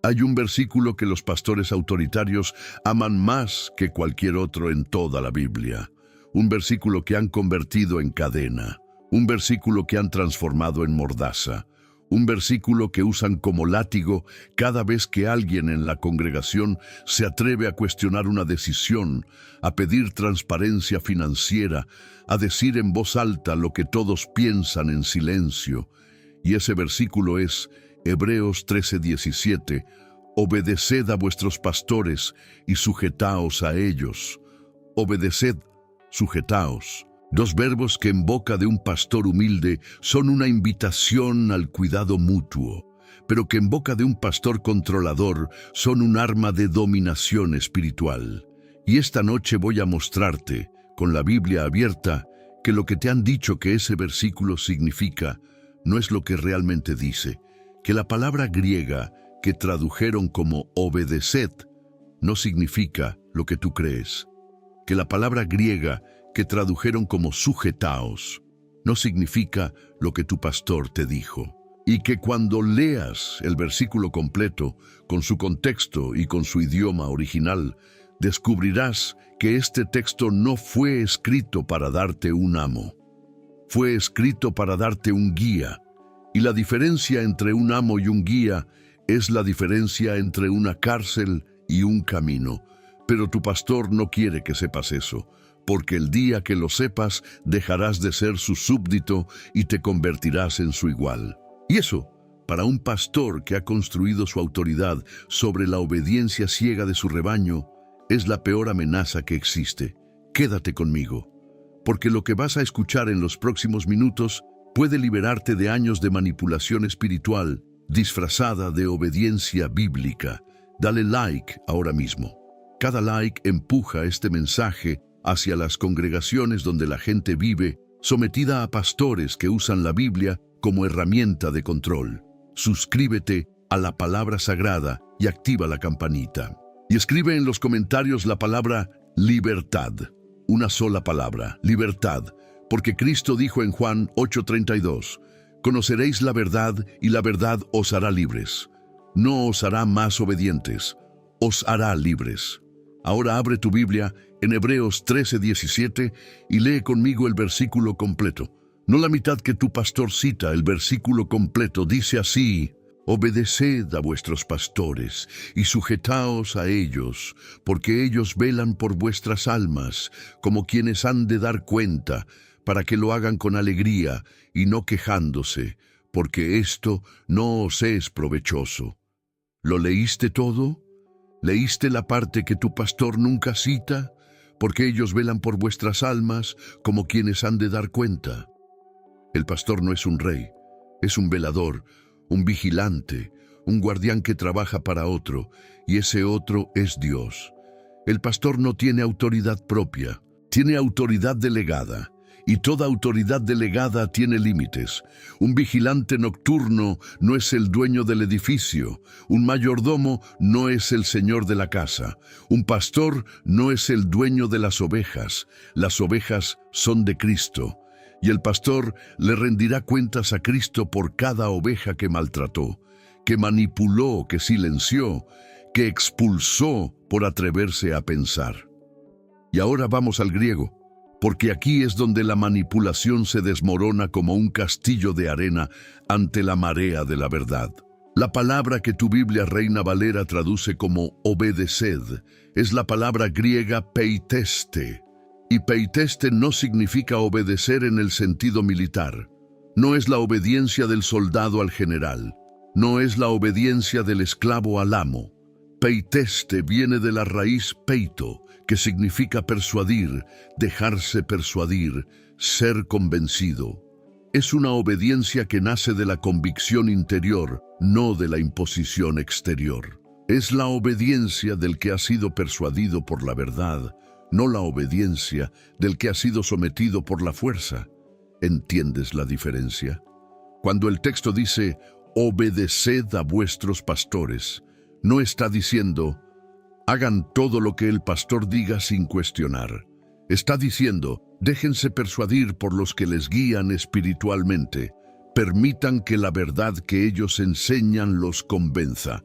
Hay un versículo que los pastores autoritarios aman más que cualquier otro en toda la Biblia. Un versículo que han convertido en cadena. Un versículo que han transformado en mordaza. Un versículo que usan como látigo cada vez que alguien en la congregación se atreve a cuestionar una decisión, a pedir transparencia financiera, a decir en voz alta lo que todos piensan en silencio. Y ese versículo es Hebreos 13:17, obedeced a vuestros pastores y sujetaos a ellos. Obedeced, sujetaos. Dos verbos que en boca de un pastor humilde son una invitación al cuidado mutuo, pero que en boca de un pastor controlador son un arma de dominación espiritual. Y esta noche voy a mostrarte, con la Biblia abierta, que lo que te han dicho que ese versículo significa no es lo que realmente dice, que la palabra griega que tradujeron como obedeced no significa lo que tú crees, que la palabra griega que tradujeron como sujetaos no significa lo que tu pastor te dijo, y que cuando leas el versículo completo, con su contexto y con su idioma original, descubrirás que este texto no fue escrito para darte un amo, fue escrito para darte un guía, y la diferencia entre un amo y un guía es la diferencia entre una cárcel y un camino, pero tu pastor no quiere que sepas eso, porque el día que lo sepas dejarás de ser su súbdito y te convertirás en su igual. Y eso, para un pastor que ha construido su autoridad sobre la obediencia ciega de su rebaño, es la peor amenaza que existe. Quédate conmigo, porque lo que vas a escuchar en los próximos minutos puede liberarte de años de manipulación espiritual disfrazada de obediencia bíblica. Dale like ahora mismo. Cada like empuja este mensaje hacia las congregaciones donde la gente vive, sometida a pastores que usan la Biblia como herramienta de control. Suscríbete a la palabra sagrada y activa la campanita. Y escribe en los comentarios la palabra libertad. Una sola palabra, libertad, porque Cristo dijo en Juan 8:32, conoceréis la verdad y la verdad os hará libres. No os hará más obedientes, os hará libres. Ahora abre tu Biblia en Hebreos 13:17 y lee conmigo el versículo completo. No la mitad que tu pastor cita, el versículo completo dice así: obedeced a vuestros pastores y sujetaos a ellos, porque ellos velan por vuestras almas, como quienes han de dar cuenta, para que lo hagan con alegría y no quejándose, porque esto no os es provechoso. ¿Lo leíste todo? ¿Leíste la parte que tu pastor nunca cita? Porque ellos velan por vuestras almas como quienes han de dar cuenta. El pastor no es un rey, es un velador, un vigilante, un guardián que trabaja para otro, y ese otro es Dios. El pastor no tiene autoridad propia, tiene autoridad delegada. Y toda autoridad delegada tiene límites. Un vigilante nocturno no es el dueño del edificio. Un mayordomo no es el señor de la casa. Un pastor no es el dueño de las ovejas. Las ovejas son de Cristo. Y el pastor le rendirá cuentas a Cristo por cada oveja que maltrató, que manipuló, que silenció, que expulsó por atreverse a pensar. Y ahora vamos al griego, porque aquí es donde la manipulación se desmorona como un castillo de arena ante la marea de la verdad. La palabra que tu Biblia Reina Valera traduce como obedeced es la palabra griega peiteste. Y peiteste no significa obedecer en el sentido militar. No es la obediencia del soldado al general. No es la obediencia del esclavo al amo. Peiteste viene de la raíz peito, que significa persuadir, dejarse persuadir, ser convencido. Es una obediencia que nace de la convicción interior, no de la imposición exterior. Es la obediencia del que ha sido persuadido por la verdad, no la obediencia del que ha sido sometido por la fuerza. ¿Entiendes la diferencia? Cuando el texto dice, obedeced a vuestros pastores, no está diciendo, hagan todo lo que el pastor diga sin cuestionar. Está diciendo, déjense persuadir por los que les guían espiritualmente. Permitan que la verdad que ellos enseñan los convenza.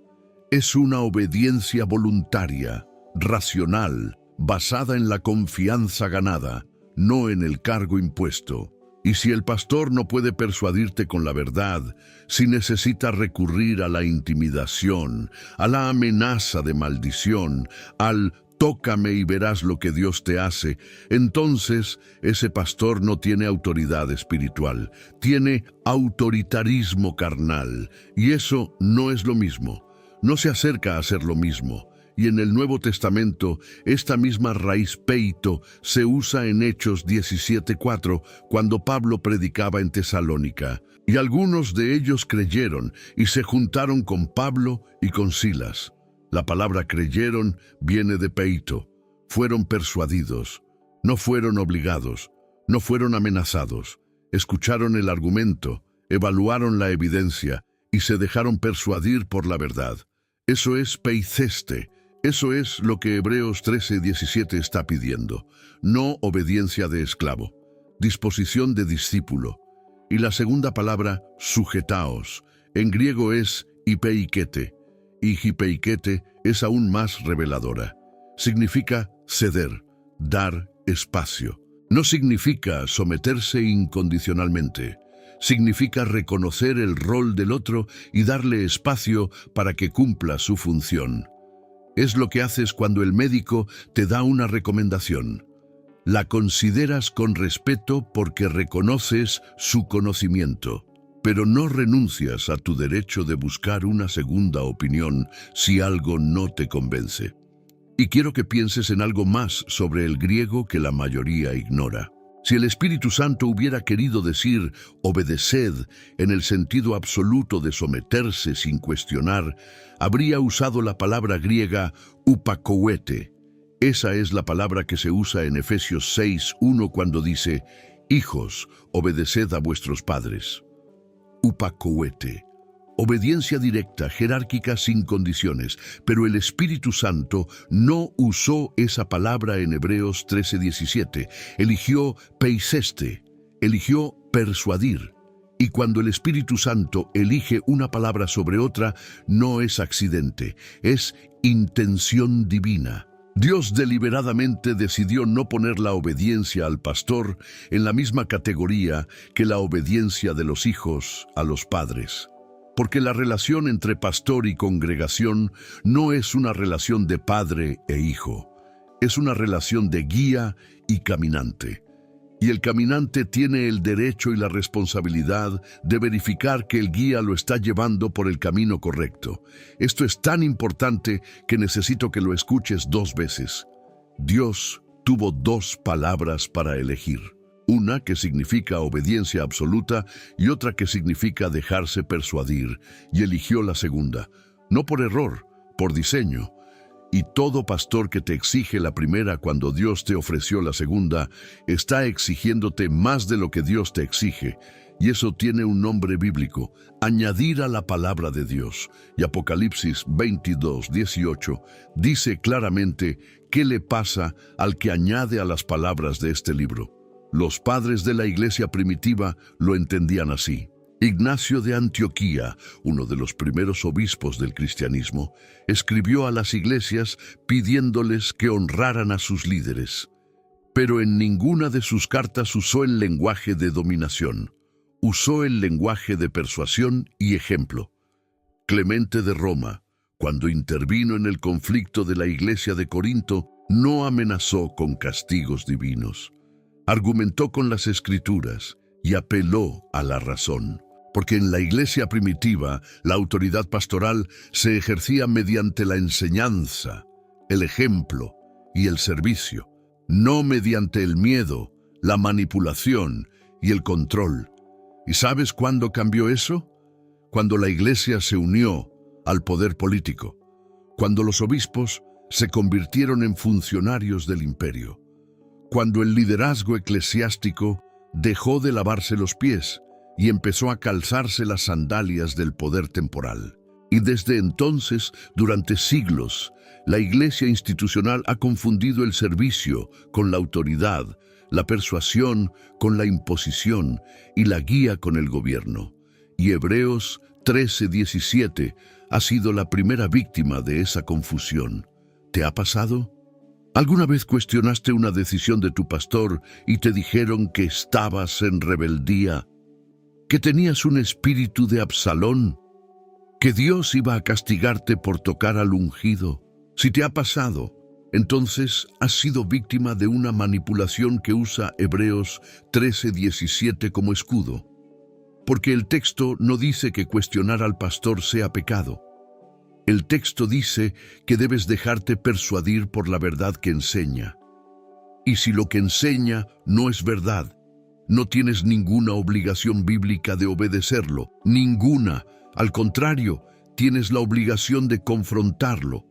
Es una obediencia voluntaria, racional, basada en la confianza ganada, no en el cargo impuesto. Y si el pastor no puede persuadirte con la verdad, si necesita recurrir a la intimidación, a la amenaza de maldición, al tócame y verás lo que Dios te hace, entonces ese pastor no tiene autoridad espiritual, tiene autoritarismo carnal, y eso no es lo mismo, no se acerca a ser lo mismo. Y en el Nuevo Testamento, esta misma raíz peito se usa en Hechos 17:4, cuando Pablo predicaba en Tesalónica. Y algunos de ellos creyeron y se juntaron con Pablo y con Silas. La palabra creyeron viene de peito. Fueron persuadidos, no fueron obligados, no fueron amenazados. Escucharon el argumento, evaluaron la evidencia y se dejaron persuadir por la verdad. Eso es peiceste. Eso es lo que Hebreos 13:17 está pidiendo. No obediencia de esclavo, disposición de discípulo. Y la segunda palabra, sujetaos, en griego es hipeikete. Y hipeikete es aún más reveladora. Significa ceder, dar espacio. No significa someterse incondicionalmente. Significa reconocer el rol del otro y darle espacio para que cumpla su función. Es lo que haces cuando el médico te da una recomendación. La consideras con respeto porque reconoces su conocimiento, pero no renuncias a tu derecho de buscar una segunda opinión si algo no te convence. Y quiero que pienses en algo más sobre el griego que la mayoría ignora. Si el Espíritu Santo hubiera querido decir obedeced en el sentido absoluto de someterse sin cuestionar, habría usado la palabra griega upakouete. Esa es la palabra que se usa en Efesios 6:1 cuando dice, hijos, obedeced a vuestros padres. Upakouete. Obediencia directa, jerárquica, sin condiciones, pero el Espíritu Santo no usó esa palabra en Hebreos 13:17. Eligió peiseste, eligió persuadir. Y cuando el Espíritu Santo elige una palabra sobre otra, no es accidente, es intención divina. Dios deliberadamente decidió no poner la obediencia al pastor en la misma categoría que la obediencia de los hijos a los padres. Porque la relación entre pastor y congregación no es una relación de padre e hijo, es una relación de guía y caminante. Y el caminante tiene el derecho y la responsabilidad de verificar que el guía lo está llevando por el camino correcto. Esto es tan importante que necesito que lo escuches 2 veces. Dios tuvo 2 palabras para elegir. Una que significa obediencia absoluta y otra que significa dejarse persuadir, y eligió la segunda, no por error, por diseño. Y todo pastor que te exige la primera cuando Dios te ofreció la segunda, está exigiéndote más de lo que Dios te exige, y eso tiene un nombre bíblico, añadir a la palabra de Dios. Y Apocalipsis 22:18 dice claramente qué le pasa al que añade a las palabras de este libro. Los padres de la iglesia primitiva lo entendían así. Ignacio de Antioquía, uno de los primeros obispos del cristianismo, escribió a las iglesias pidiéndoles que honraran a sus líderes. Pero en ninguna de sus cartas usó el lenguaje de dominación. Usó el lenguaje de persuasión y ejemplo. Clemente de Roma, cuando intervino en el conflicto de la iglesia de Corinto, no amenazó con castigos divinos. Argumentó con las Escrituras y apeló a la razón. Porque en la iglesia primitiva, la autoridad pastoral se ejercía mediante la enseñanza, el ejemplo y el servicio, no mediante el miedo, la manipulación y el control. ¿Y sabes cuándo cambió eso? Cuando la iglesia se unió al poder político, cuando los obispos se convirtieron en funcionarios del imperio, cuando el liderazgo eclesiástico dejó de lavarse los pies y empezó a calzarse las sandalias del poder temporal. Y desde entonces, durante siglos, la iglesia institucional ha confundido el servicio con la autoridad, la persuasión con la imposición y la guía con el gobierno. Y Hebreos 13:17 ha sido la primera víctima de esa confusión. ¿Te ha pasado? ¿Alguna vez cuestionaste una decisión de tu pastor y te dijeron que estabas en rebeldía, que tenías un espíritu de Absalón, que Dios iba a castigarte por tocar al ungido? Si te ha pasado, entonces has sido víctima de una manipulación que usa Hebreos 13:17 como escudo. Porque el texto no dice que cuestionar al pastor sea pecado. El texto dice que debes dejarte persuadir por la verdad que enseña. Y si lo que enseña no es verdad, no tienes ninguna obligación bíblica de obedecerlo, ninguna. Al contrario, tienes la obligación de confrontarlo.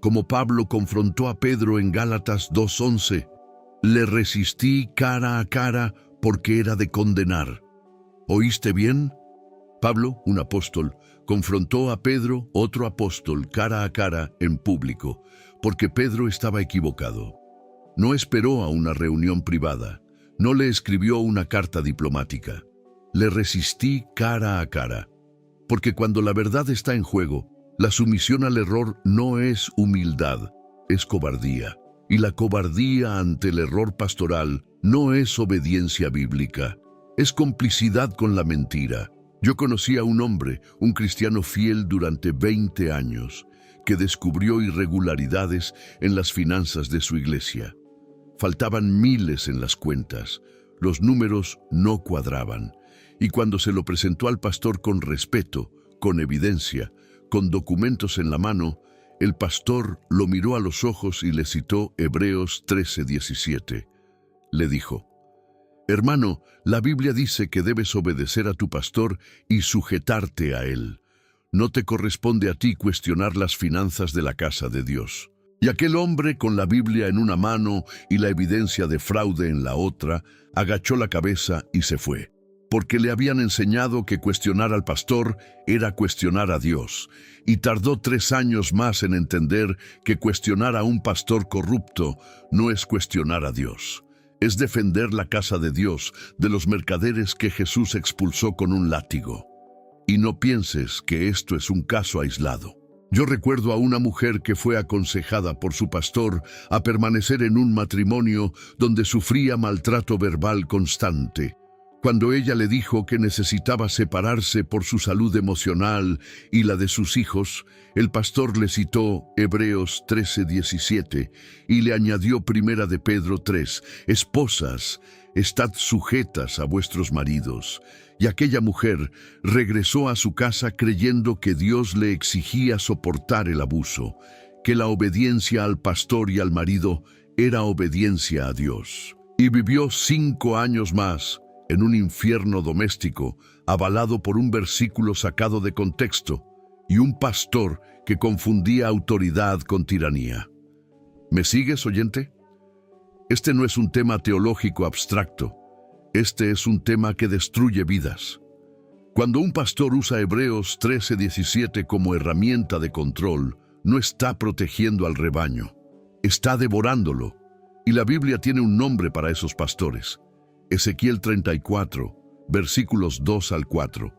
Como Pablo confrontó a Pedro en Gálatas 2:11, le resistí cara a cara porque era de condenar. ¿Oíste bien? Pablo, un apóstol, confrontó a Pedro, otro apóstol, cara a cara en público, porque Pedro estaba equivocado. No esperó a una reunión privada, no le escribió una carta diplomática. Le resistí cara a cara, porque cuando la verdad está en juego, la sumisión al error no es humildad, es cobardía. Y la cobardía ante el error pastoral no es obediencia bíblica, es complicidad con la mentira. Yo conocí a un hombre, un cristiano fiel durante 20 años, que descubrió irregularidades en las finanzas de su iglesia. Faltaban miles en las cuentas, los números no cuadraban, y cuando se lo presentó al pastor con respeto, con evidencia, con documentos en la mano, el pastor lo miró a los ojos y le citó Hebreos 13:17. Le dijo: hermano, la Biblia dice que debes obedecer a tu pastor y sujetarte a él. No te corresponde a ti cuestionar las finanzas de la casa de Dios. Y aquel hombre, con la Biblia en una mano y la evidencia de fraude en la otra, agachó la cabeza y se fue, porque le habían enseñado que cuestionar al pastor era cuestionar a Dios, y tardó 3 años más en entender que cuestionar a un pastor corrupto no es cuestionar a Dios. Es defender la casa de Dios de los mercaderes que Jesús expulsó con un látigo. Y no pienses que esto es un caso aislado. Yo recuerdo a una mujer que fue aconsejada por su pastor a permanecer en un matrimonio donde sufría maltrato verbal constante. Cuando ella le dijo que necesitaba separarse por su salud emocional y la de sus hijos, el pastor le citó Hebreos 13:17 y le añadió 1 de Pedro 3, esposas, estad sujetas a vuestros maridos. Y aquella mujer regresó a su casa creyendo que Dios le exigía soportar el abuso, que la obediencia al pastor y al marido era obediencia a Dios. Y vivió 5 años más en un infierno doméstico, avalado por un versículo sacado de contexto y un pastor que confundía autoridad con tiranía. ¿Me sigues, oyente? Este no es un tema teológico abstracto. Este es un tema que destruye vidas. Cuando un pastor usa Hebreos 13:17 como herramienta de control, no está protegiendo al rebaño, está devorándolo. Y la Biblia tiene un nombre para esos pastores. Ezequiel 34, versículos 2 al 4.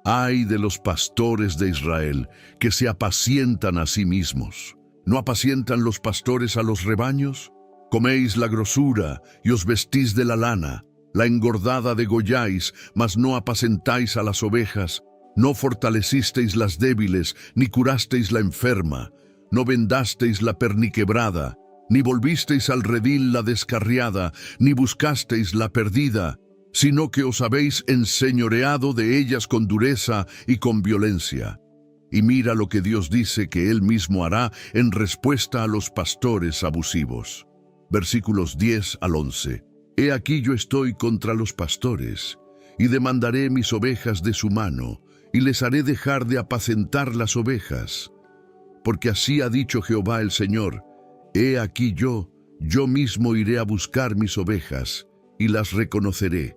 Ay de los pastores de Israel, que se apacientan a sí mismos. ¿No apacientan los pastores a los rebaños? Coméis la grosura y os vestís de la lana, la engordada degolláis, mas no apacentáis a las ovejas. No fortalecisteis las débiles, ni curasteis la enferma. No vendasteis la perniquebrada, ni volvisteis al redil la descarriada, ni buscasteis la perdida, sino que os habéis enseñoreado de ellas con dureza y con violencia. Y mira lo que Dios dice que Él mismo hará en respuesta a los pastores abusivos. Versículos 10 al 11. He aquí yo estoy contra los pastores, y demandaré mis ovejas de su mano, y les haré dejar de apacentar las ovejas. Porque así ha dicho Jehová el Señor: he aquí yo mismo iré a buscar mis ovejas, y las reconoceré.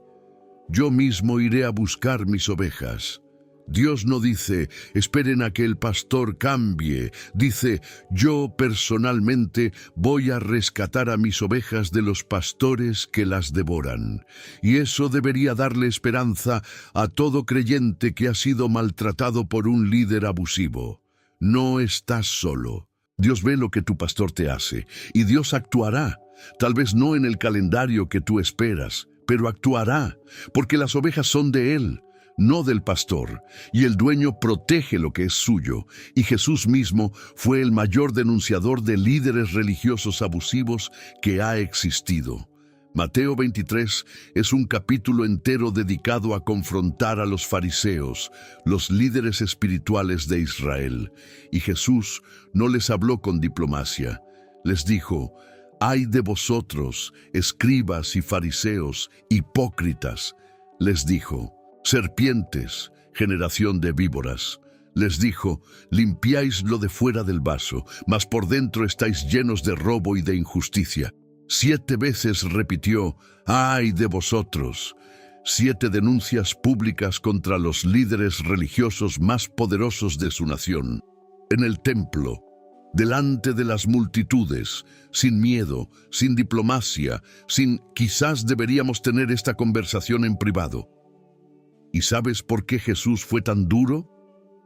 Yo mismo iré a buscar mis ovejas. Dios no dice, esperen a que el pastor cambie. Dice, yo personalmente voy a rescatar a mis ovejas de los pastores que las devoran. Y eso debería darle esperanza a todo creyente que ha sido maltratado por un líder abusivo. No estás solo. Dios ve lo que tu pastor te hace, y Dios actuará. Tal vez no en el calendario que tú esperas, pero actuará, porque las ovejas son de Él, no del pastor, y el dueño protege lo que es suyo, y Jesús mismo fue el mayor denunciador de líderes religiosos abusivos que ha existido. Mateo 23 es un capítulo entero dedicado a confrontar a los fariseos, los líderes espirituales de Israel, y Jesús no les habló con diplomacia. Les dijo, «Ay de vosotros, escribas y fariseos, hipócritas», les dijo, «serpientes, generación de víboras». Les dijo, «Limpiáis lo de fuera del vaso, mas por dentro estáis llenos de robo y de injusticia». 7 veces repitió, «¡Ay de vosotros!». 7 denuncias públicas contra los líderes religiosos más poderosos de su nación. En el templo, delante de las multitudes, sin miedo, sin diplomacia, quizás deberíamos tener esta conversación en privado. ¿Y sabes por qué Jesús fue tan duro?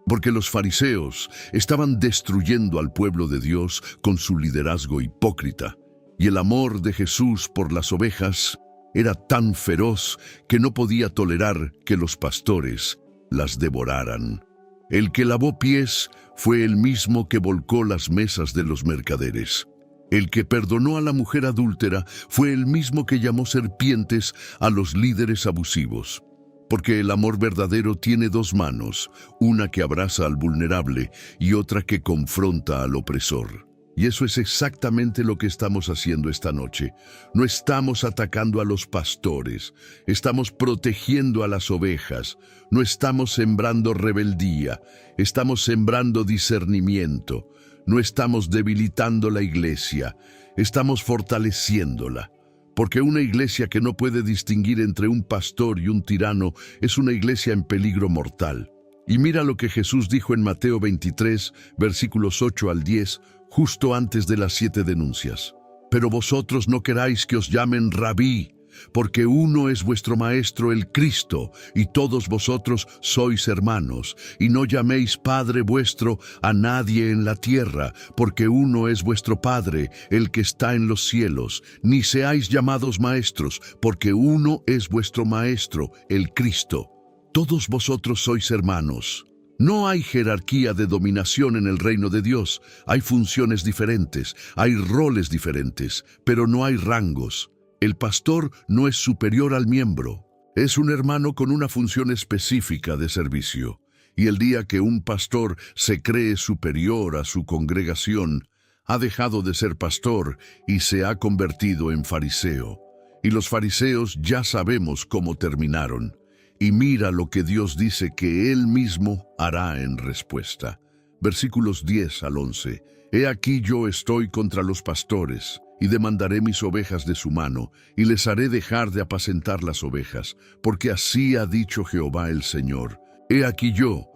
Porque los fariseos estaban destruyendo al pueblo de Dios con su liderazgo hipócrita. Y el amor de Jesús por las ovejas era tan feroz que no podía tolerar que los pastores las devoraran. El que lavó pies fue el mismo que volcó las mesas de los mercaderes. El que perdonó a la mujer adúltera fue el mismo que llamó serpientes a los líderes abusivos. Porque el amor verdadero tiene 2 manos, una que abraza al vulnerable y otra que confronta al opresor. Y eso es exactamente lo que estamos haciendo esta noche. No estamos atacando a los pastores, estamos protegiendo a las ovejas. No estamos sembrando rebeldía, estamos sembrando discernimiento. No estamos debilitando la iglesia, estamos fortaleciéndola. Porque una iglesia que no puede distinguir entre un pastor y un tirano es una iglesia en peligro mortal. Y mira lo que Jesús dijo en Mateo 23, versículos 8 al 10, justo antes de las 7 denuncias. Pero vosotros no queráis que os llamen rabí, porque uno es vuestro maestro el Cristo, y todos vosotros sois hermanos. Y no llaméis Padre vuestro a nadie en la tierra, porque uno es vuestro Padre, el que está en los cielos. Ni seáis llamados maestros, porque uno es vuestro Maestro, el Cristo. Todos vosotros sois hermanos. No hay jerarquía de dominación en el reino de Dios. Hay funciones diferentes, hay roles diferentes, pero no hay rangos. El pastor no es superior al miembro. Es un hermano con una función específica de servicio. Y el día que un pastor se cree superior a su congregación, ha dejado de ser pastor y se ha convertido en fariseo. Y los fariseos ya sabemos cómo terminaron. Y mira lo que Dios dice que Él mismo hará en respuesta. Versículos 10 al 11. He aquí yo estoy contra los pastores, y demandaré mis ovejas de su mano, y les haré dejar de apacentar las ovejas, porque así ha dicho Jehová el Señor. He aquí yo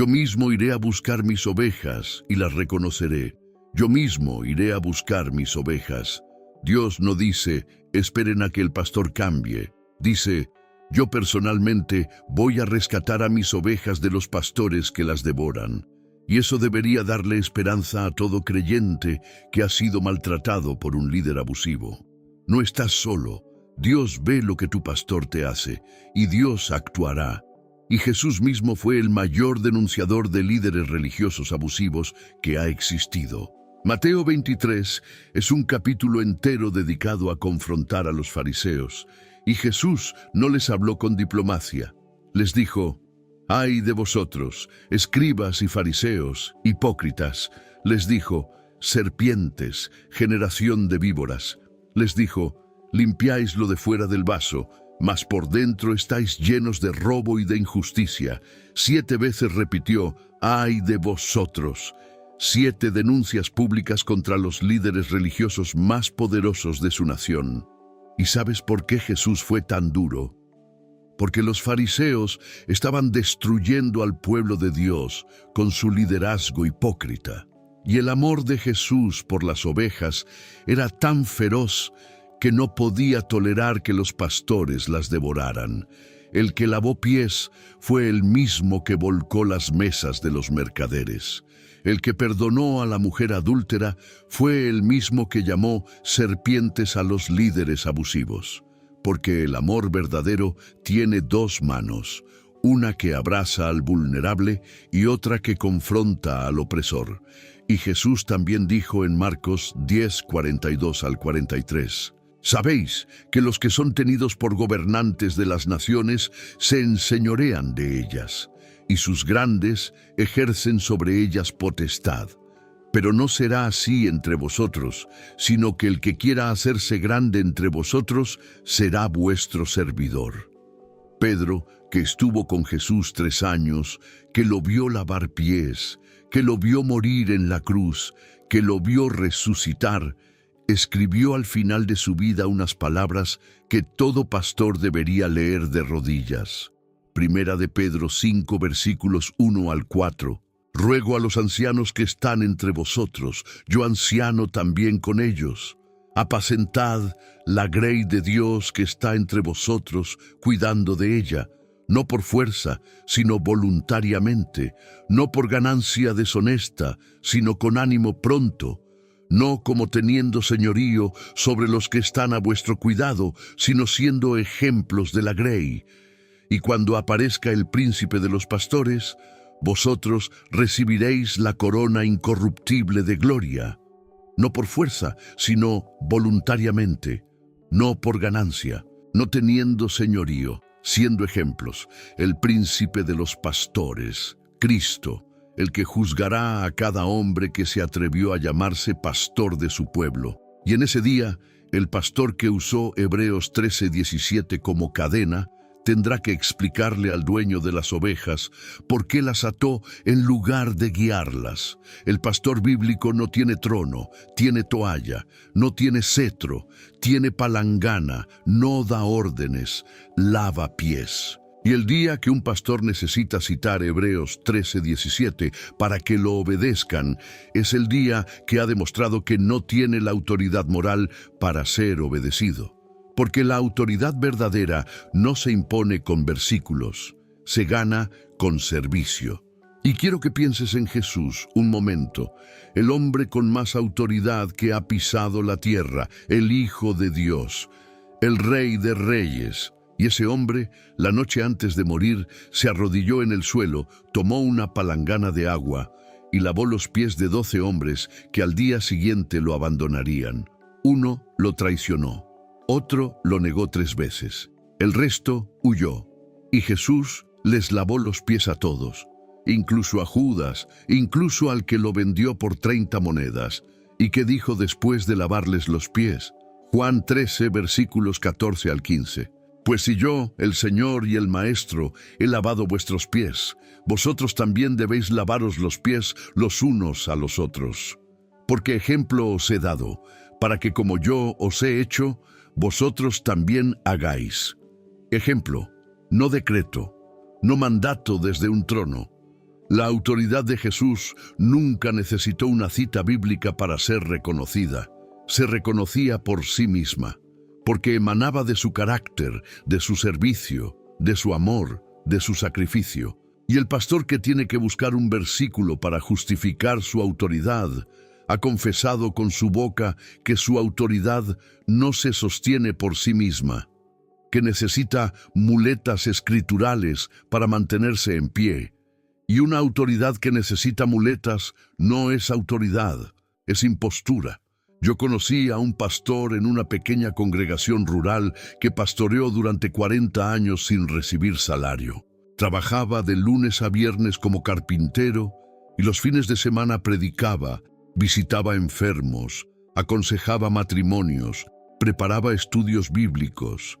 mismo iré a buscar mis ovejas, y las reconoceré. Yo mismo iré a buscar mis ovejas. Dios no dice, esperen a que el pastor cambie. Dice, yo personalmente voy a rescatar a mis ovejas de los pastores que las devoran. Y eso debería darle esperanza a todo creyente que ha sido maltratado por un líder abusivo. No estás solo. Dios ve lo que tu pastor te hace, y Dios actuará. Y Jesús mismo fue el mayor denunciador de líderes religiosos abusivos que ha existido. Mateo 23 es un capítulo entero dedicado a confrontar a los fariseos. Y Jesús no les habló con diplomacia. Les dijo, «Ay de vosotros, escribas y fariseos, hipócritas». Les dijo, «serpientes, generación de víboras». Les dijo, «limpiáis lo de fuera del vaso, mas por dentro estáis llenos de robo y de injusticia». 7 veces repitió, «ay de vosotros». 7 denuncias públicas contra los líderes religiosos más poderosos de su nación. ¿Y sabes por qué Jesús fue tan duro? porque los fariseos estaban destruyendo al pueblo de Dios con su liderazgo hipócrita. Y el amor de Jesús por las ovejas era tan feroz que no podía tolerar que los pastores las devoraran. El que lavó pies fue el mismo que volcó las mesas de los mercaderes. El que perdonó a la mujer adúltera fue el mismo que llamó serpientes a los líderes abusivos. Porque el amor verdadero tiene dos manos, una que abraza al vulnerable y otra que confronta al opresor. Y Jesús también dijo en Marcos 10, 42 al 43, «Sabéis que los que son tenidos por gobernantes de las naciones se enseñorean de ellas, y sus grandes ejercen sobre ellas potestad. Pero no será así entre vosotros, sino que el que quiera hacerse grande entre vosotros será vuestro servidor». Pedro, que estuvo con Jesús 3 años, que lo vio lavar pies, que lo vio morir en la cruz, que lo vio resucitar, escribió al final de su vida unas palabras que todo pastor debería leer de rodillas. Primera de Pedro 5, versículos 1 al 4. «Ruego a los ancianos que están entre vosotros, yo anciano también con ellos. Apacentad la grey de Dios que está entre vosotros, cuidando de ella, no por fuerza, sino voluntariamente, no por ganancia deshonesta, sino con ánimo pronto, no como teniendo señorío sobre los que están a vuestro cuidado, sino siendo ejemplos de la grey. Y cuando aparezca el príncipe de los pastores, vosotros recibiréis la corona incorruptible de gloria, no por fuerza, sino voluntariamente, no por ganancia, no teniendo señorío, siendo ejemplos, el príncipe de los pastores, Cristo, el que juzgará a cada hombre que se atrevió a llamarse pastor de su pueblo. Y en ese día, el pastor que usó Hebreos 13:17 como cadena, tendrá que explicarle al dueño de las ovejas por qué las ató en lugar de guiarlas. El pastor bíblico no tiene trono, tiene toalla, no tiene cetro, tiene palangana, no da órdenes, lava pies. Y el día que un pastor necesita citar Hebreos 13:17 para que lo obedezcan, es el día que ha demostrado que no tiene la autoridad moral para ser obedecido. Porque la autoridad verdadera no se impone con versículos, se gana con servicio. Y quiero que pienses en Jesús un momento, el hombre con más autoridad que ha pisado la tierra, el Hijo de Dios, el Rey de Reyes. Y ese hombre, la noche antes de morir, se arrodilló en el suelo, tomó una palangana de agua y lavó los pies de 12 hombres que al día siguiente lo abandonarían. Uno lo traicionó. Otro lo negó 3 veces. El resto huyó. Y Jesús les lavó los pies a todos, incluso a Judas, incluso al que lo vendió por 30 monedas. ¿Y qué dijo después de lavarles los pies? Juan 13, versículos 14 al 15. Pues si yo, el Señor y el Maestro, he lavado vuestros pies, vosotros también debéis lavaros los pies los unos a los otros. Porque ejemplo os he dado, para que como yo os he hecho, vosotros también hagáis. Ejemplo, no decreto, no mandato desde un trono. La autoridad de Jesús nunca necesitó una cita bíblica para ser reconocida. Se reconocía por sí misma, porque emanaba de su carácter, de su servicio, de su amor, de su sacrificio. Y el pastor que tiene que buscar un versículo para justificar su autoridad, ha confesado con su boca que su autoridad no se sostiene por sí misma, que necesita muletas escriturales para mantenerse en pie. Y una autoridad que necesita muletas no es autoridad, es impostura. Yo conocí a un pastor en una pequeña congregación rural que pastoreó durante 40 años sin recibir salario. Trabajaba de lunes a viernes como carpintero y los fines de semana predicaba, visitaba enfermos, aconsejaba matrimonios, preparaba estudios bíblicos.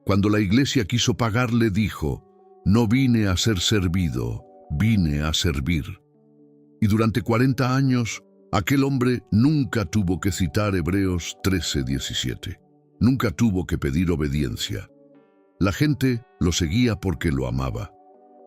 Cuando la iglesia quiso pagarle, dijo: «No vine a ser servido, vine a servir». Y durante 40 años, aquel hombre nunca tuvo que citar Hebreos 13:17. Nunca tuvo que pedir obediencia. La gente lo seguía porque lo amaba.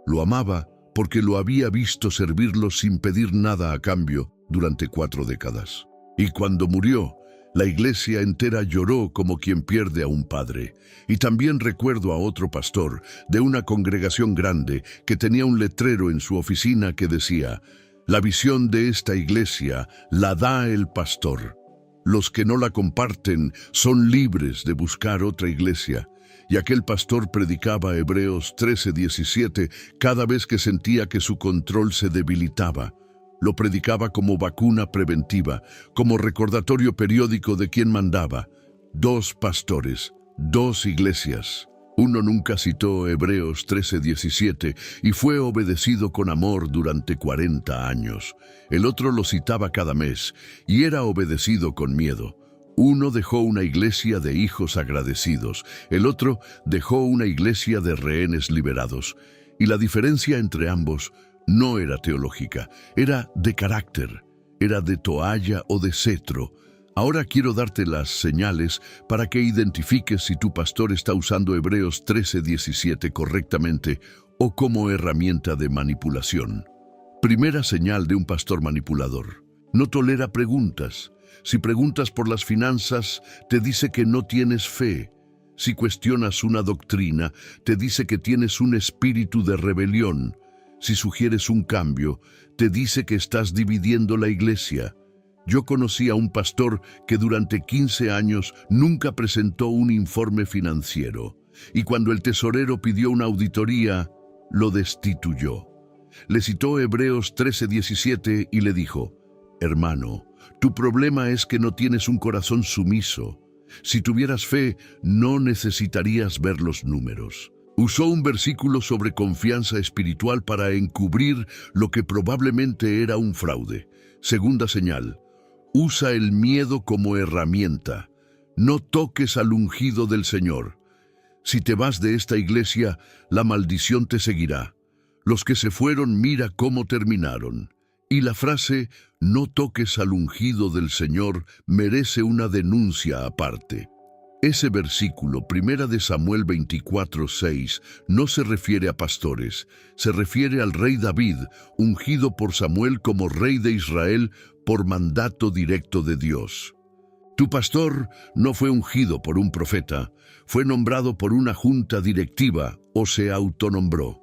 Lo amaba porque lo había visto servirlo sin pedir nada a cambio durante 4 décadas. Y cuando murió, la iglesia entera lloró como quien pierde a un padre. Y también recuerdo a otro pastor de una congregación grande que tenía un letrero en su oficina que decía: «La visión de esta iglesia la da el pastor. Los que no la comparten son libres de buscar otra iglesia». Y aquel pastor predicaba Hebreos 13:17 cada vez que sentía que su control se debilitaba. Lo predicaba como vacuna preventiva, como recordatorio periódico de quién mandaba. 2 pastores, 2 iglesias. Uno nunca citó Hebreos 13:17 y fue obedecido con amor durante 40 años. El otro lo citaba cada mes y era obedecido con miedo. Uno dejó una iglesia de hijos agradecidos, el otro dejó una iglesia de rehenes liberados. Y la diferencia entre ambos no era teológica, era de carácter, era de toalla o de cetro. Ahora quiero darte las señales para que identifiques si tu pastor está usando Hebreos 13:17 correctamente o como herramienta de manipulación. Primera señal de un pastor manipulador: no tolera preguntas. Si preguntas por las finanzas, te dice que no tienes fe. Si cuestionas una doctrina, te dice que tienes un espíritu de rebelión. Si sugieres un cambio, te dice que estás dividiendo la iglesia. Yo conocí a un pastor que durante 15 años nunca presentó un informe financiero, y cuando el tesorero pidió una auditoría, lo destituyó. Le citó Hebreos 13:17 y le dijo: «Hermano, tu problema es que no tienes un corazón sumiso. Si tuvieras fe, no necesitarías ver los números». Usó un versículo sobre confianza espiritual para encubrir lo que probablemente era un fraude. Segunda señal: usa el miedo como herramienta. No toques al ungido del Señor. Si te vas de esta iglesia, la maldición te seguirá. Los que se fueron, mira cómo terminaron. Y la frase «no toques al ungido del Señor» merece una denuncia aparte. Ese versículo, 1 Samuel 24:6, no se refiere a pastores, se refiere al rey David, ungido por Samuel como rey de Israel por mandato directo de Dios. Tu pastor no fue ungido por un profeta, fue nombrado por una junta directiva o se autonombró.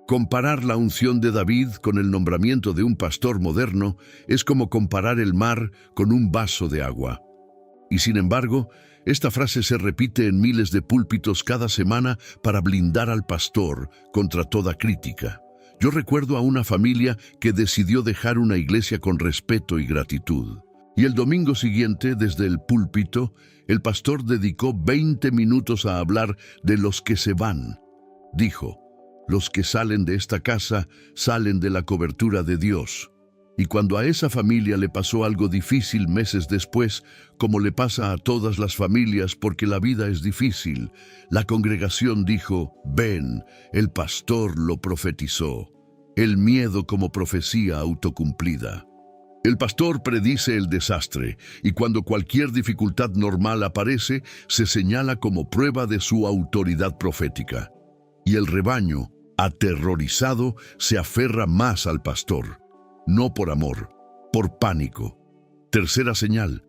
Comparar la unción de David con el nombramiento de un pastor moderno es como comparar el mar con un vaso de agua. Y sin embargo, esta frase se repite en miles de púlpitos cada semana para blindar al pastor contra toda crítica. Yo recuerdo a una familia que decidió dejar una iglesia con respeto y gratitud. Y el domingo siguiente, desde el púlpito, el pastor dedicó 20 minutos a hablar de los que se van. Dijo: «Los que salen de esta casa salen de la cobertura de Dios». Y cuando a esa familia le pasó algo difícil meses después, como le pasa a todas las familias porque la vida es difícil, la congregación dijo: «Ven, el pastor lo profetizó». El miedo como profecía autocumplida. El pastor predice el desastre, y cuando cualquier dificultad normal aparece, se señala como prueba de su autoridad profética. Y el rebaño, aterrorizado, se aferra más al pastor. No por amor, por pánico. Tercera señal: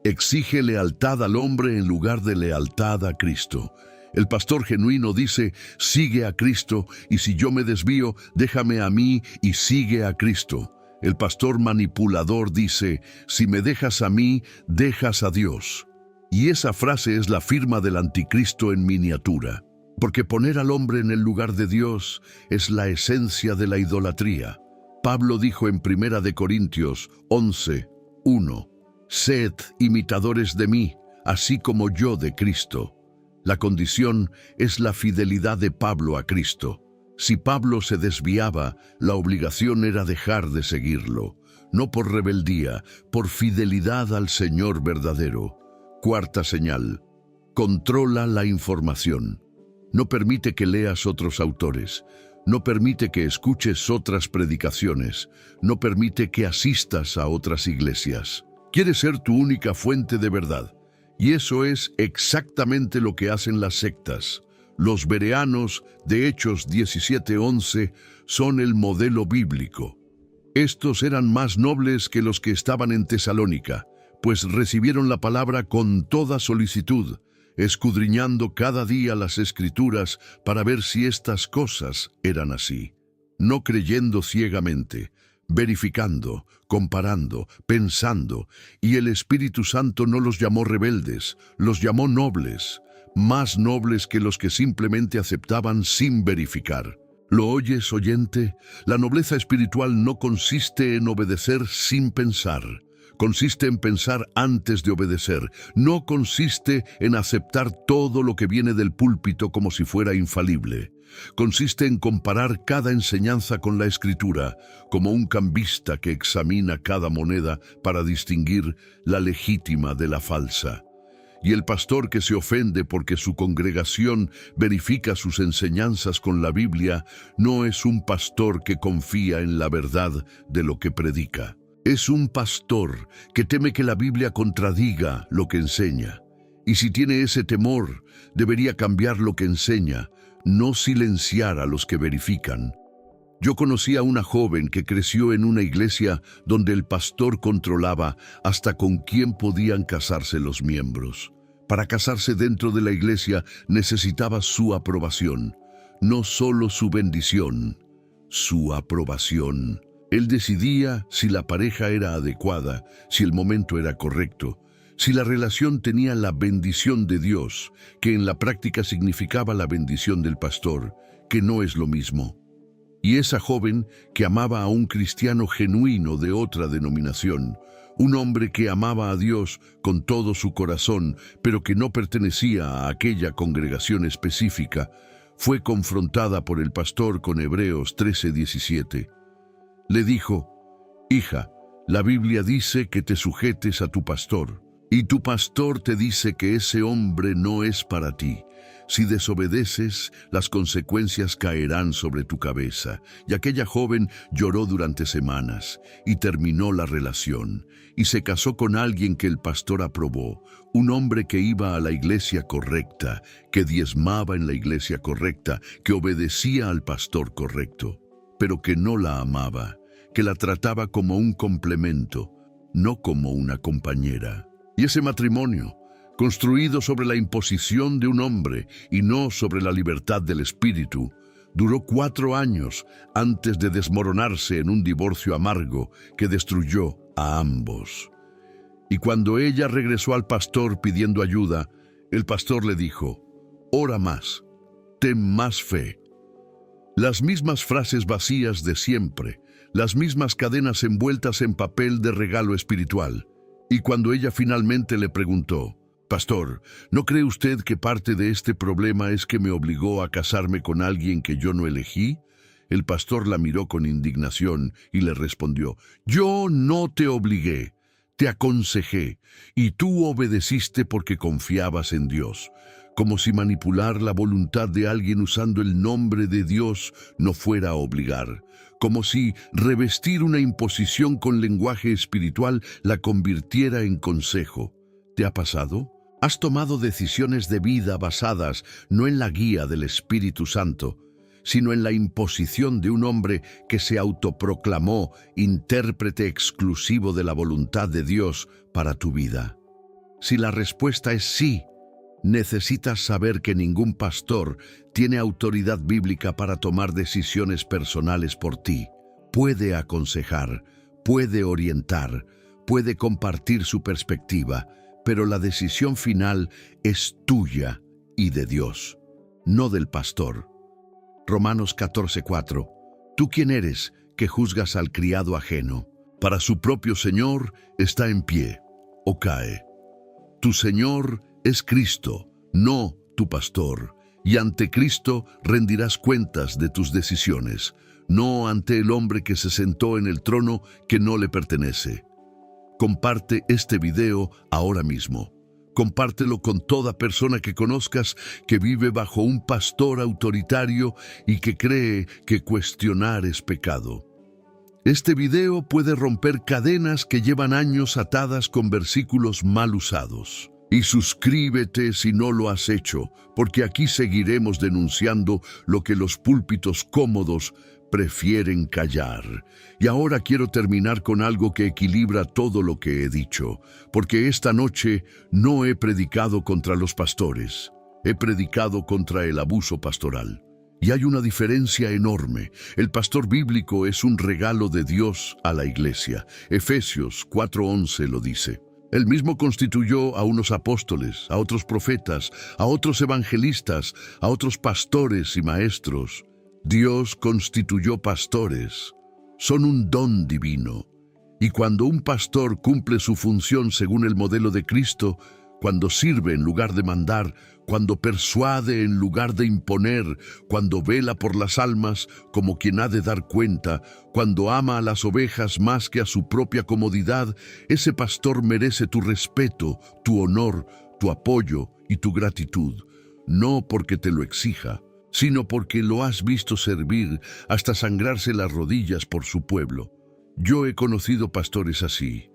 exige lealtad al hombre en lugar de lealtad a Cristo. El pastor genuino dice: sigue a Cristo, y si yo me desvío, déjame a mí y sigue a Cristo. El pastor manipulador dice: si me dejas a mí, dejas a Dios. Y esa frase es la firma del anticristo en miniatura. Porque poner al hombre en el lugar de Dios es la esencia de la idolatría. Pablo dijo en 1 Corintios 11:1: «Sed imitadores de mí, así como yo de Cristo». La condición es la fidelidad de Pablo a Cristo. Si Pablo se desviaba, la obligación era dejar de seguirlo, no por rebeldía, por fidelidad al Señor verdadero. Cuarta señal: controla la información. No permite que leas otros autores. No permite que escuches otras predicaciones. No permite que asistas a otras iglesias. Quiere ser tu única fuente de verdad. Y eso es exactamente lo que hacen las sectas. Los bereanos de Hechos 17:11 son el modelo bíblico. Estos eran más nobles que los que estaban en Tesalónica, pues recibieron la palabra con toda solicitud, escudriñando cada día las Escrituras para ver si estas cosas eran así, no creyendo ciegamente, verificando, comparando, pensando, y el Espíritu Santo no los llamó rebeldes, los llamó nobles, más nobles que los que simplemente aceptaban sin verificar. ¿Lo oyes, oyente? La nobleza espiritual no consiste en obedecer sin pensar. Consiste en pensar antes de obedecer. No consiste en aceptar todo lo que viene del púlpito como si fuera infalible. Consiste en comparar cada enseñanza con la Escritura, como un cambista que examina cada moneda para distinguir la legítima de la falsa. Y el pastor que se ofende porque su congregación verifica sus enseñanzas con la Biblia no es un pastor que confía en la verdad de lo que predica. Es un pastor que teme que la Biblia contradiga lo que enseña. Y si tiene ese temor, debería cambiar lo que enseña, no silenciar a los que verifican. Yo conocí a una joven que creció en una iglesia donde el pastor controlaba hasta con quién podían casarse los miembros. Para casarse dentro de la iglesia necesitaba su aprobación, no solo su bendición, su aprobación. Él decidía si la pareja era adecuada, si el momento era correcto, si la relación tenía la bendición de Dios, que en la práctica significaba la bendición del pastor, que no es lo mismo. Y esa joven que amaba a un cristiano genuino de otra denominación, un hombre que amaba a Dios con todo su corazón, pero que no pertenecía a aquella congregación específica, fue confrontada por el pastor con Hebreos 13:17. Le dijo: «Hija, la Biblia dice que te sujetes a tu pastor, y tu pastor te dice que ese hombre no es para ti. Si desobedeces, las consecuencias caerán sobre tu cabeza». Y aquella joven lloró durante semanas y terminó la relación y se casó con alguien que el pastor aprobó, un hombre que iba a la iglesia correcta, que diezmaba en la iglesia correcta, que obedecía al pastor correcto, pero que no la amaba, que la trataba como un complemento, no como una compañera. Y ese matrimonio, construido sobre la imposición de un hombre y no sobre la libertad del espíritu, duró 4 años antes de desmoronarse en un divorcio amargo que destruyó a ambos. Y cuando ella regresó al pastor pidiendo ayuda, el pastor le dijo: «Ora más, ten más fe». Las mismas frases vacías de siempre, las mismas cadenas envueltas en papel de regalo espiritual. Y cuando ella finalmente le preguntó: «Pastor, ¿no cree usted que parte de este problema es que me obligó a casarme con alguien que yo no elegí?», el pastor la miró con indignación y le respondió: «Yo no te obligué, te aconsejé, y tú obedeciste porque confiabas en Dios». Como si manipular la voluntad de alguien usando el nombre de Dios no fuera a obligar. Como si revestir una imposición con lenguaje espiritual la convirtiera en consejo. ¿Te ha pasado? ¿Has tomado decisiones de vida basadas no en la guía del Espíritu Santo, sino en la imposición de un hombre que se autoproclamó intérprete exclusivo de la voluntad de Dios para tu vida? Si la respuesta es sí, necesitas saber que ningún pastor tiene autoridad bíblica para tomar decisiones personales por ti. Puede aconsejar, puede orientar, puede compartir su perspectiva, pero la decisión final es tuya y de Dios, no del pastor. Romanos 14:4. ¿Tú quién eres que juzgas al criado ajeno? Para su propio Señor está en pie o cae. Tu Señor es Cristo, no tu pastor, y ante Cristo rendirás cuentas de tus decisiones, no ante el hombre que se sentó en el trono que no le pertenece. Comparte este video ahora mismo. Compártelo con toda persona que conozcas que vive bajo un pastor autoritario y que cree que cuestionar es pecado. Este video puede romper cadenas que llevan años atadas con versículos mal usados. Y suscríbete si no lo has hecho, porque aquí seguiremos denunciando lo que los púlpitos cómodos prefieren callar. Y ahora quiero terminar con algo que equilibra todo lo que he dicho, porque esta noche no he predicado contra los pastores, he predicado contra el abuso pastoral. Y hay una diferencia enorme. El pastor bíblico es un regalo de Dios a la iglesia. Efesios 4:11 lo dice. Él mismo constituyó a unos apóstoles, a otros profetas, a otros evangelistas, a otros pastores y maestros. Dios constituyó pastores. Son un don divino. Y cuando un pastor cumple su función según el modelo de Cristo, cuando sirve en lugar de mandar, cuando persuade en lugar de imponer, cuando vela por las almas como quien ha de dar cuenta, cuando ama a las ovejas más que a su propia comodidad, ese pastor merece tu respeto, tu honor, tu apoyo y tu gratitud, no porque te lo exija, sino porque lo has visto servir hasta sangrarse las rodillas por su pueblo. Yo he conocido pastores así.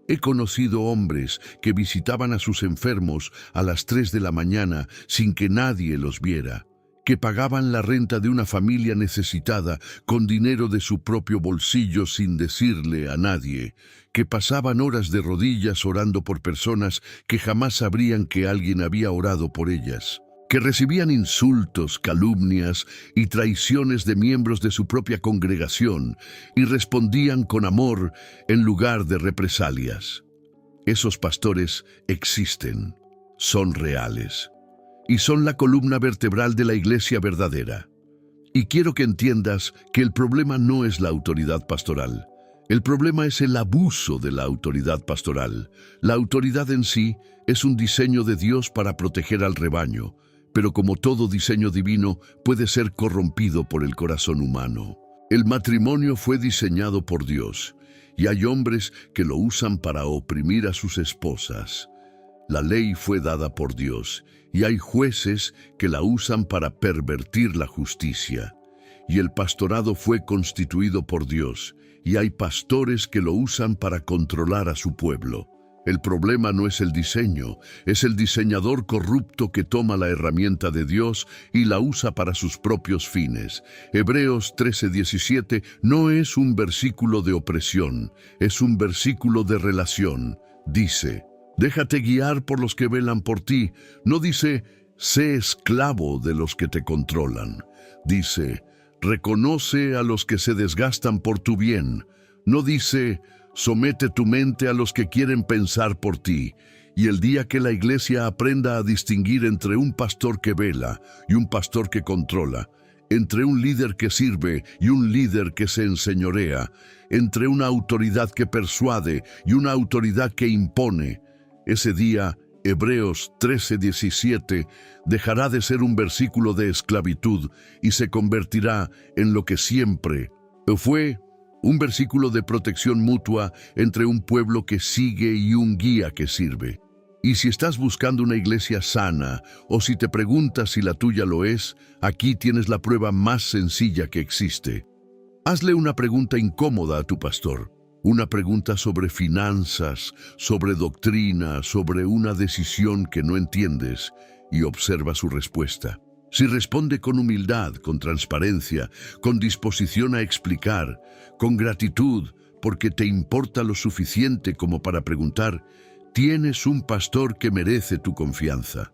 He conocido hombres que visitaban a sus enfermos a las 3 de la mañana sin que nadie los viera, que pagaban la renta de una familia necesitada con dinero de su propio bolsillo sin decirle a nadie, que pasaban horas de rodillas orando por personas que jamás sabrían que alguien había orado por ellas, que recibían insultos, calumnias y traiciones de miembros de su propia congregación y respondían con amor en lugar de represalias. Esos pastores existen, son reales y son la columna vertebral de la iglesia verdadera. Y quiero que entiendas que el problema no es la autoridad pastoral. El problema es el abuso de la autoridad pastoral. La autoridad en sí es un diseño de Dios para proteger al rebaño, pero como todo diseño divino, puede ser corrompido por el corazón humano. El matrimonio fue diseñado por Dios, y hay hombres que lo usan para oprimir a sus esposas. La ley fue dada por Dios, y hay jueces que la usan para pervertir la justicia. Y el pastorado fue constituido por Dios, y hay pastores que lo usan para controlar a su pueblo. El problema no es el diseño, es el diseñador corrupto que toma la herramienta de Dios y la usa para sus propios fines. Hebreos 13:17 no es un versículo de opresión, es un versículo de relación. Dice, déjate guiar por los que velan por ti. No dice, sé esclavo de los que te controlan. Dice, reconoce a los que se desgastan por tu bien. No dice, somete tu mente a los que quieren pensar por ti. Y el día que la iglesia aprenda a distinguir entre un pastor que vela y un pastor que controla, entre un líder que sirve y un líder que se enseñorea, entre una autoridad que persuade y una autoridad que impone, ese día, Hebreos 13:17, dejará de ser un versículo de esclavitud y se convertirá en lo que siempre fue: un versículo de protección mutua entre un pueblo que sigue y un guía que sirve. Y si estás buscando una iglesia sana, o si te preguntas si la tuya lo es, aquí tienes la prueba más sencilla que existe. Hazle una pregunta incómoda a tu pastor. Una pregunta sobre finanzas, sobre doctrina, sobre una decisión que no entiendes, y observa su respuesta. Si responde con humildad, con transparencia, con disposición a explicar, con gratitud, porque te importa lo suficiente como para preguntar, tienes un pastor que merece tu confianza.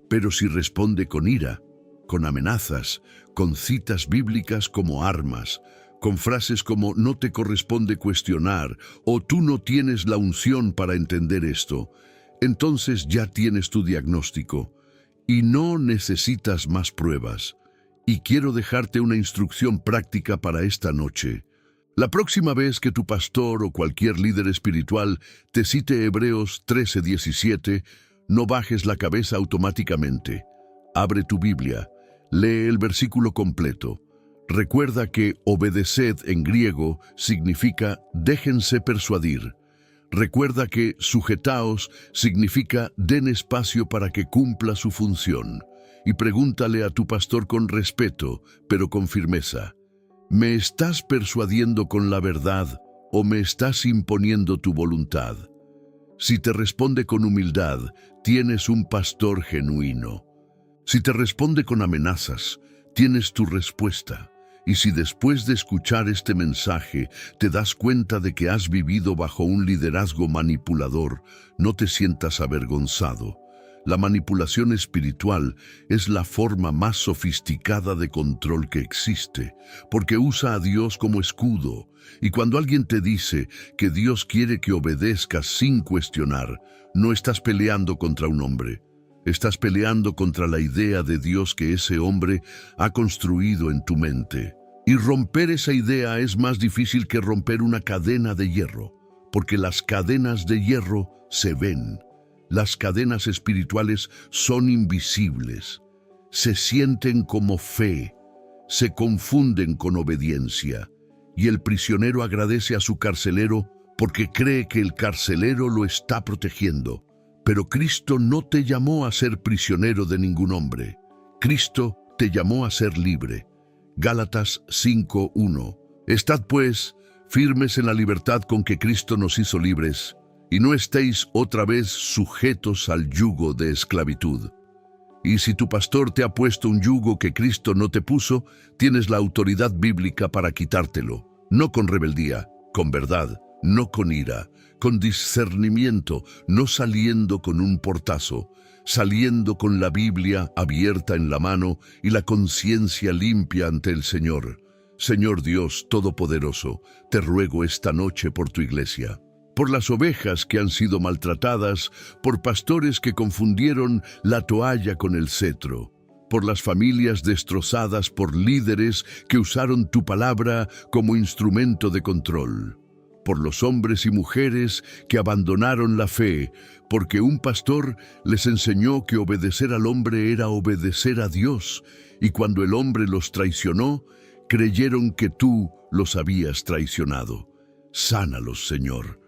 Pero si responde con ira, con amenazas, con citas bíblicas como armas, con frases como no te corresponde cuestionar o tú no tienes la unción para entender esto, entonces ya tienes tu diagnóstico y no necesitas más pruebas. Y quiero dejarte una instrucción práctica para esta noche. La próxima vez que tu pastor o cualquier líder espiritual te cite Hebreos 13:17, no bajes la cabeza automáticamente. Abre tu Biblia, lee el versículo completo. Recuerda que obedeced en griego significa déjense persuadir. Recuerda que sujetaos significa den espacio para que cumpla su función. Y pregúntale a tu pastor con respeto, pero con firmeza. ¿Me estás persuadiendo con la verdad o me estás imponiendo tu voluntad? Si te responde con humildad, tienes un pastor genuino. Si te responde con amenazas, tienes tu respuesta. Y si después de escuchar este mensaje te das cuenta de que has vivido bajo un liderazgo manipulador, no te sientas avergonzado. La manipulación espiritual es la forma más sofisticada de control que existe, porque usa a Dios como escudo. Y cuando alguien te dice que Dios quiere que obedezcas sin cuestionar, no estás peleando contra un hombre. Estás peleando contra la idea de Dios que ese hombre ha construido en tu mente. Y romper esa idea es más difícil que romper una cadena de hierro, porque las cadenas de hierro se ven. Las cadenas espirituales son invisibles, se sienten como fe, se confunden con obediencia, y el prisionero agradece a su carcelero porque cree que el carcelero lo está protegiendo. Pero Cristo no te llamó a ser prisionero de ningún hombre. Cristo te llamó a ser libre. Gálatas 5:1. Estad pues firmes en la libertad con que Cristo nos hizo libres, y no estéis otra vez sujetos al yugo de esclavitud. Y si tu pastor te ha puesto un yugo que Cristo no te puso, tienes la autoridad bíblica para quitártelo, no con rebeldía, con verdad, no con ira, con discernimiento, no saliendo con un portazo, saliendo con la Biblia abierta en la mano y la conciencia limpia ante el Señor. Señor Dios Todopoderoso, te ruego esta noche por tu iglesia, por las ovejas que han sido maltratadas, por pastores que confundieron la toalla con el cetro, por las familias destrozadas por líderes que usaron tu palabra como instrumento de control, por los hombres y mujeres que abandonaron la fe, porque un pastor les enseñó que obedecer al hombre era obedecer a Dios, y cuando el hombre los traicionó, creyeron que tú los habías traicionado. Sánalos, Señor.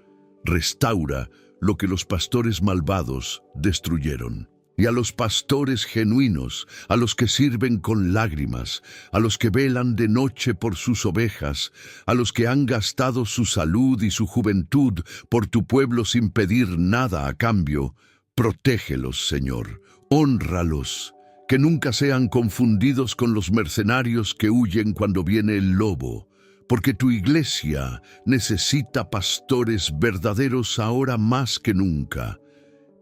Restaura lo que los pastores malvados destruyeron. Y a los pastores genuinos, a los que sirven con lágrimas, a los que velan de noche por sus ovejas, a los que han gastado su salud y su juventud por tu pueblo sin pedir nada a cambio, protégelos, Señor, hónralos, que nunca sean confundidos con los mercenarios que huyen cuando viene el lobo, porque tu iglesia necesita pastores verdaderos ahora más que nunca.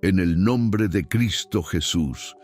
En el nombre de Cristo Jesús,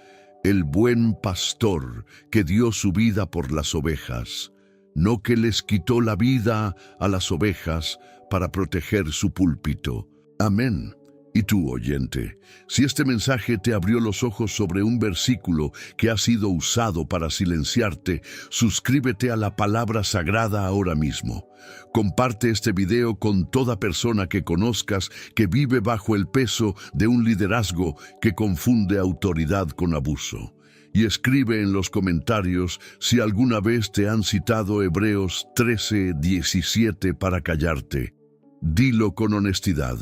el buen pastor que dio su vida por las ovejas, no que les quitó la vida a las ovejas para proteger su púlpito. Amén. Y tú, oyente, si este mensaje te abrió los ojos sobre un versículo que ha sido usado para silenciarte, suscríbete a la palabra sagrada ahora mismo. Comparte este video con toda persona que conozcas que vive bajo el peso de un liderazgo que confunde autoridad con abuso. Y escribe en los comentarios si alguna vez te han citado Hebreos 13:17 para callarte. Dilo con honestidad,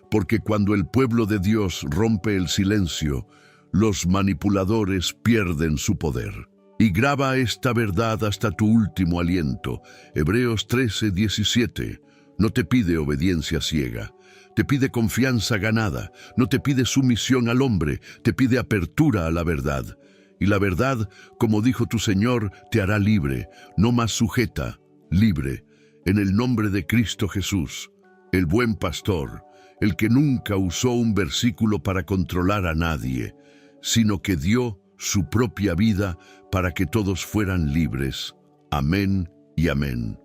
porque cuando el pueblo de Dios rompe el silencio, los manipuladores pierden su poder. Y graba esta verdad hasta tu último aliento. Hebreos 13:17. No te pide obediencia ciega, te pide confianza ganada, no te pide sumisión al hombre, te pide apertura a la verdad. Y la verdad, como dijo tu Señor, te hará libre, no más sujeta, libre, en el nombre de Cristo Jesús, el buen pastor, el que nunca usó un versículo para controlar a nadie, sino que dio su propia vida para que todos fueran libres. Amén y amén.